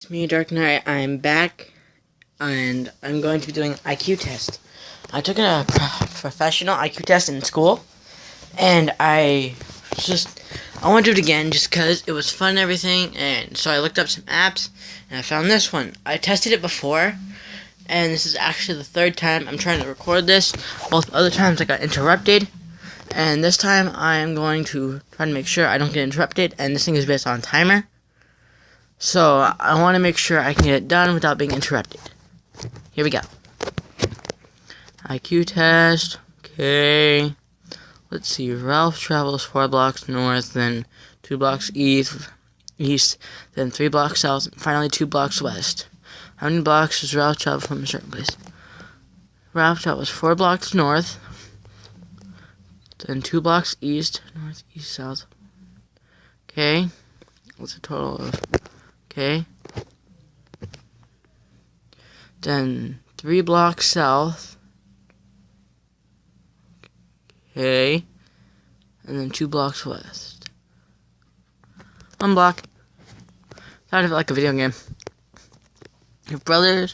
It's me, Dark Knight. I'm back, and I'm going to be doing IQ test. I took a professional IQ test in school, and I want to do it again just because it was fun and everything, and so I looked up some apps, and I found this one. I tested it before, and this is actually the third time I'm trying to record this. Both other times I got interrupted, and this time I am going to try to make sure I don't get interrupted, and this thing is based on timer. So, I want to make sure I can get it done without being interrupted. Here we go. IQ test. Okay. Let's see. Ralph travels 4 blocks north, then 2 blocks east, then 3 blocks south, and finally 2 blocks west. How many blocks does Ralph travel from a certain place? Ralph travels 4 blocks north, then 2 blocks east, north, east, south. Okay. What's the total of... Okay. Then 3 blocks south. Okay. And then 2 blocks west. 1 block. Thought of it like a video game. If brother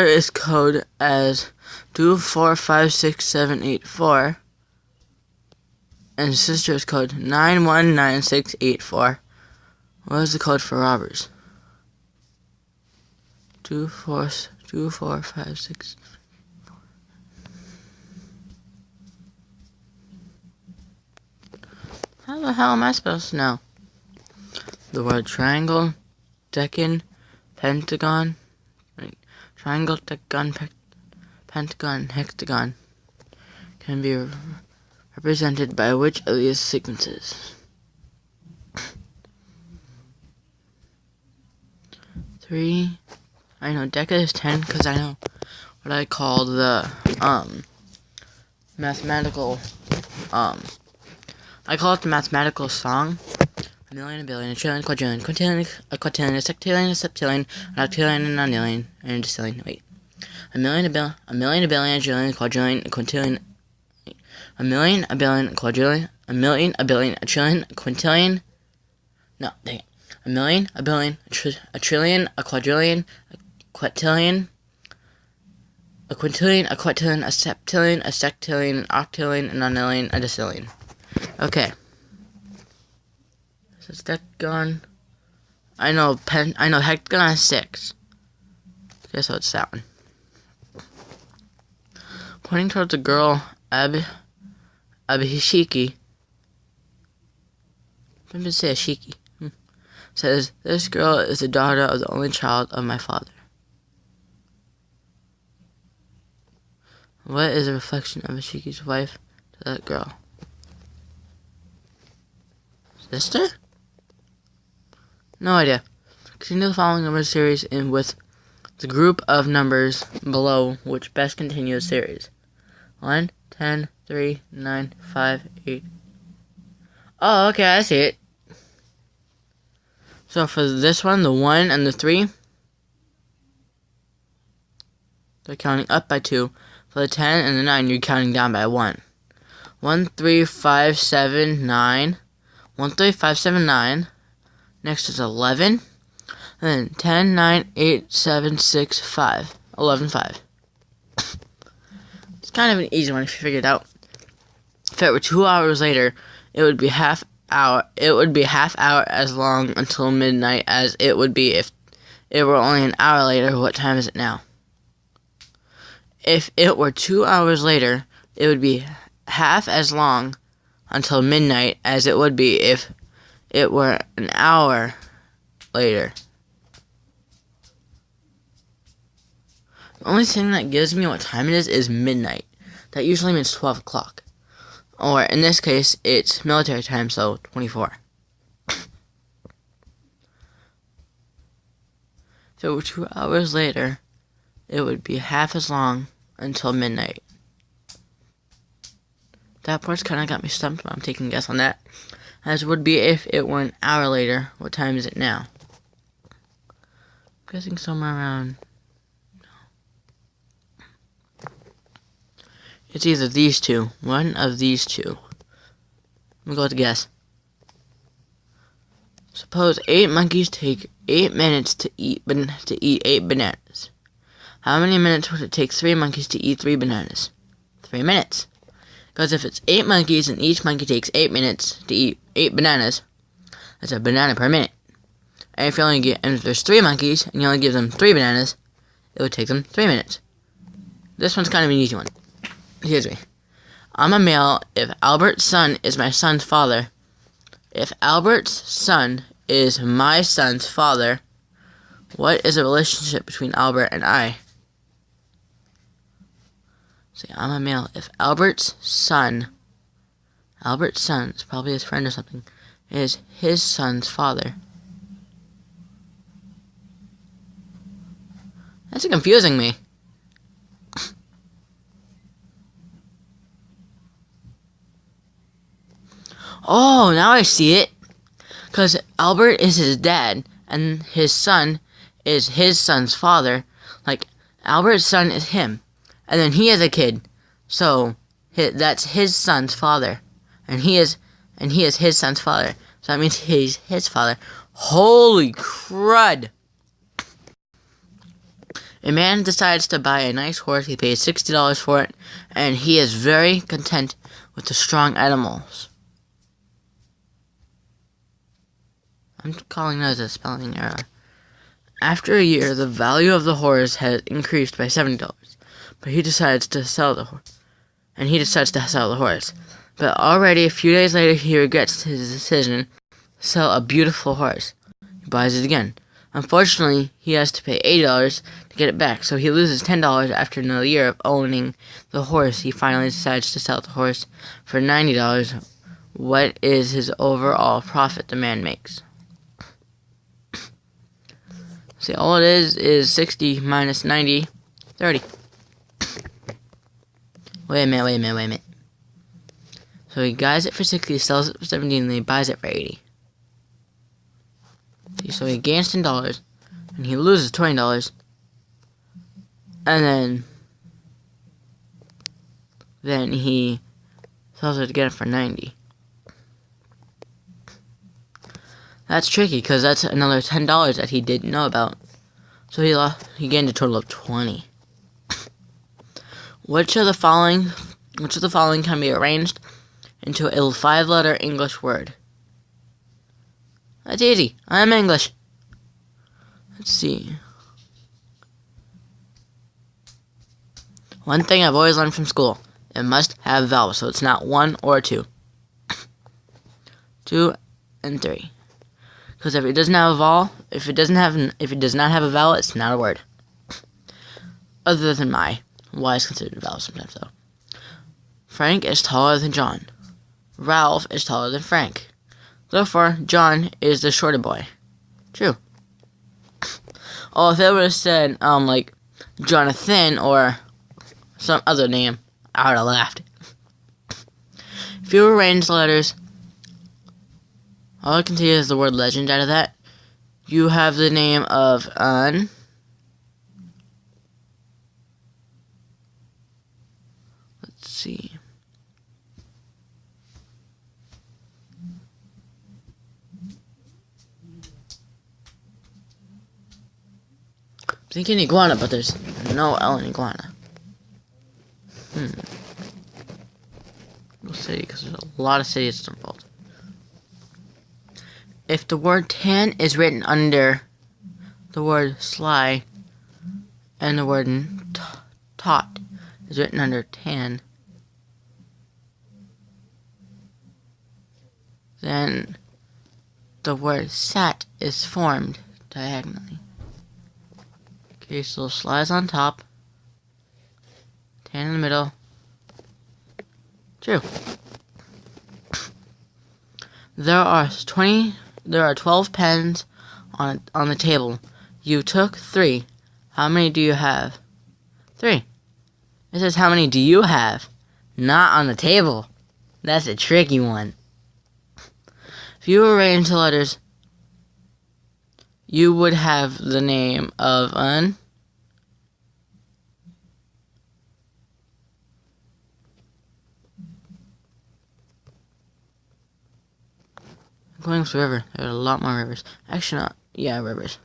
is code as 2456784 and sister is code 919684. What is the code for robbers? 2456. How the hell am I supposed to know? The word triangle, decan, pentagon, triangle, decan, pentagon, hexagon can be represented by which of these sequences? 3. I know deca is 10 because I know what I call the mathematical I call it the mathematical song. A million, a billion, a trillion, quadrillion, quintillion, a quintillion, a sextillion, a septillion, an octillion, a nonillion, and a decillion. Wait. A million, a billion, a trillion, quadrillion, a quintillion. A million, a billion, a quadrillion, a million, a billion, a trillion, a quintillion. No, dang it. A million, a billion, a trillion, a quadrillion, a quintillion, a quintillion, a quintillion, a septillion, a sextillion, an octillion, a nonillion, a decillion. Okay. So is that gone? I know hexagon is 6. Okay, so it's that one. Pointing towards a girl, Abhisheki. I'm gonna say Ashiki. Says, this girl is the daughter of the only child of my father. What is the reflection of Ashiki's wife to that girl? Sister? No idea. Continue the following number series in with the group of numbers below which best continue the series. 1, 10, 3, 9, 5, 8. Oh, okay, I see it. So for this one, the 1 and the 3, they're counting up by 2. For the 10 and the 9, you're counting down by 1. 1, 3, 5, 7, 9. 1, 3, 5, 7, 9. Next is 11. And then 10, 9, 8, 7, 6, 5. 11, 5. It's kind of an easy one if you figure it out. If it were 2 hours later, it would be half hour as long until midnight as it would be if it were only an hour later. What time is it now? If it were 2 hours later, it would be half as long until midnight as it would be if it were an hour later. The only thing that gives me what time it is midnight. That usually means 12 o'clock. Or, in this case, it's military time, so 24. If it were 2 hours later, it would be half as long until midnight. That part's kind of got me stumped, but I'm taking a guess on that. As would be if it were an hour later. What time is it now? I'm guessing somewhere around... It's either these two. One of these two. I'm going to go with a guess. Suppose 8 monkeys take 8 minutes to eat 8 bananas. How many minutes would it take 3 monkeys to eat 3 bananas? 3 minutes. Because if it's 8 monkeys and each monkey takes 8 minutes to eat 8 bananas, that's a banana per minute. And if there's 3 monkeys and you only give them 3 bananas, it would take them 3 minutes. This one's kind of an easy one. Excuse me. I'm a male if Albert's son is my son's father. If Albert's son is my son's father, what is the relationship between Albert and I? Say, I'm a male if Albert's son is probably his friend or something, is his son's father. That's confusing me. Oh, now I see it. Because Albert is his dad, and his son is his son's father. Like, Albert's son is him. And then he has a kid. So, that's his son's father. And he is his son's father. So that means he's his father. Holy crud! A man decides to buy a nice horse. He pays $60 for it. And he is very content with the strong animals. I'm calling that a spelling error. After a year, the value of the horse has increased by $70. But he decides to sell the horse. But already a few days later, he regrets his decision to sell a beautiful horse. He buys it again. Unfortunately, he has to pay $80 to get it back, so he loses $10 after another year of owning the horse. He finally decides to sell the horse for $90. What is his overall profit the man makes? See, all it is 60 minus 90, 30. Wait a minute. So he buys it for 60, sells it for 70, and then he buys it for 80. See, so he gains $10, and he loses $20, and then he sells it again for 90. That's tricky, because that's another $10 that he didn't know about. So he gained a total of 20. Which of the following can be arranged into a 5-letter English word? That's easy. I'm English. Let's see. One thing I've always learned from school. It must have vowels, so it's not 1 or 2. 2 and 3. Because if it doesn't have a vowel, if it does not have a vowel, it's not a word. Other than my. Y is considered a vowel sometimes, though. Frank is taller than John. Ralph is taller than Frank. Therefore, John is the shorter boy. True. Oh, if it would have said, like, Jonathan or some other name, I would have laughed. If you arrange the letters, all I can see is the word legend out of that. You have the name of let's see. I'm thinking iguana, but there's no L in iguana. We'll see, because there's a lot of cities involved. If the word tan is written under the word sly, and the word tot is written under tan, then the word sat is formed diagonally. Okay, so sly's on top, tan in the middle. True. There are 12 pens on the table. You took 3. How many do you have? 3. It says how many do you have? Not on the table. That's a tricky one. If you arrange the letters, you would have the name of an I'm going with the river. There are a lot more rivers. Actually, not. Yeah, rivers.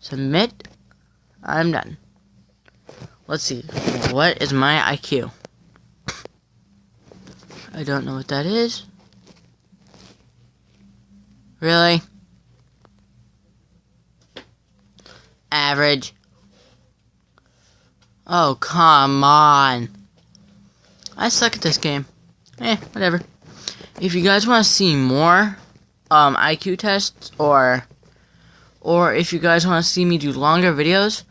Submit. I'm done. Let's see. What is my IQ? I don't know what that is. Really? Average. Oh, come on. I suck at this game. Whatever. If you guys want to see more IQ tests, or if you guys want to see me do longer videos,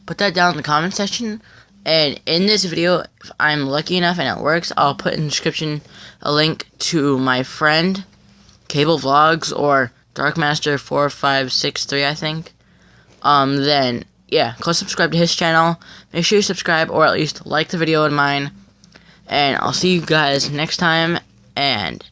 put that down in the comment section. And in this video, if I'm lucky enough and it works, I'll put in the description a link to my friend Kaebel Vlogs, or Darkmaster4563, I think. Then yeah, go subscribe to his channel. Make sure you subscribe, or at least like the video in mine. And I'll see you guys next time, and